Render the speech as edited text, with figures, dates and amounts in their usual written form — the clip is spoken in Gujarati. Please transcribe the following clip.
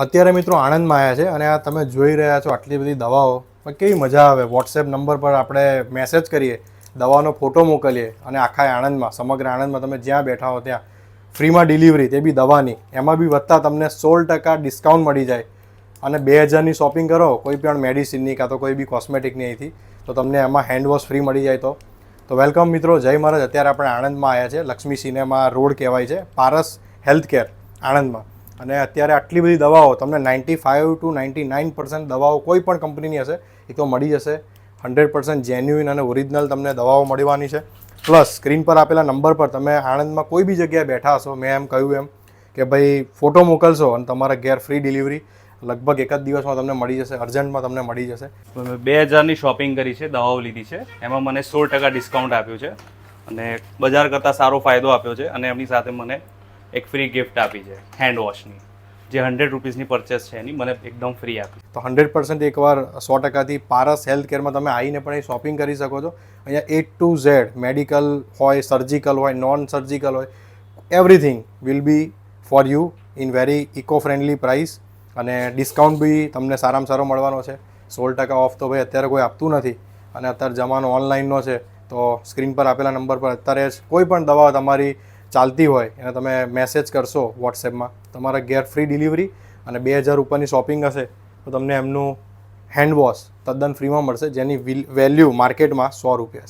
અત્યારે મિત્રો આણંદમાં આવ્યા છે અને આ તમે જોઈ રહ્યા છો આટલી બધી દવાઓ. પણ કેવી મજા આવે, વોટ્સએપ નંબર પર આપણે મેસેજ કરીએ, દવાનો ફોટો મોકલીએ અને આખા આણંદમાં, સમગ્ર આણંદમાં તમે જ્યાં બેઠા હો ત્યાં ફ્રીમાં ડિલિવરી, તે બી દવાની. એમાં બી વધતા તમને 16% ડિસ્કાઉન્ટ મળી જાય અને 2000ની શોપિંગ કરો કોઈ પણ મેડિસિનની કાં તો કોઈ બી કોસ્મેટિકની અહીંથી, તો તમને એમાં હેન્ડવોશ ફ્રી મળી જાય. તો વેલકમ મિત્રો, જય મહારાજ. અત્યારે આપણે આણંદમાં આવ્યા છે, લક્ષ્મી સિનેમા રોડ કહેવાય છે, પારસ હેલ્થ કેર આણંદમાં. અને અત્યારે આટલી બધી દવાઓ તમને 95 to 99% દવાઓ કોઈ પણ કંપનીની હશે એ તો મળી જશે. 100% જેન્યુઇન અને ઓરિજિનલ તમને દવાઓ મળવાની છે. પ્લસ સ્ક્રીન પર આપેલા નંબર પર તમે આણંદમાં કોઈ બી જગ્યાએ બેઠા હશો, મેં એમ કહ્યું એમ કે ભાઈ ફોટો મોકલશો અને તમારા ઘેર ફ્રી ડિલિવરી લગભગ એક જ દિવસમાં તમને મળી જશે, અર્જન્ટમાં તમને મળી જશે. મેં 2000ની શોપિંગ કરી છે, દવાઓ લીધી છે, એમાં મને 16% ડિસ્કાઉન્ટ આપ્યું છે અને બજાર કરતાં સારો ફાયદો આપ્યો છે. અને એમની સાથે મને એક ફ્રી ગિફ્ટ આપી છે હેન્ડ વોશની, જે 100 રૂપીસની પરચેસ છે એની મને એકદમ ફ્રી આપી. તો 100% એકવાર 100%થી પારસ હેલ્થ કેરમાં તમે આવીને પણ એ શોપિંગ કરી શકો છો. અહીંયા A to Z મેડિકલ હોય, સર્જિકલ હોય, નોન સર્જિકલ હોય, everything will be for you in very eco friendly price. અને ડિસ્કાઉન્ટ બી તમને સારામાં સારો મળવાનો છે. 16% ઓફ તો ભાઈ અત્યારે કોઈ આપતું નથી અને અત્યારે જમાનો ઓનલાઈનનો છે. તો સ્ક્રીન પર આપેલા નંબર પર અત્યારે જ કોઈ પણ દવા તમારી ચાલતી હોય એને તમે મેસેજ કરશો વોટ્સએપમાં, તમારા ઘેર ફ્રી ડિલિવરી અને 2000 ઉપરની શોપિંગ હશે તો તમને એમનું હેન્ડ વોશ તદ્દન ફ્રીમાં મળશે, જેની વેલ્યુ માર્કેટમાં 100 રૂપિયા છે.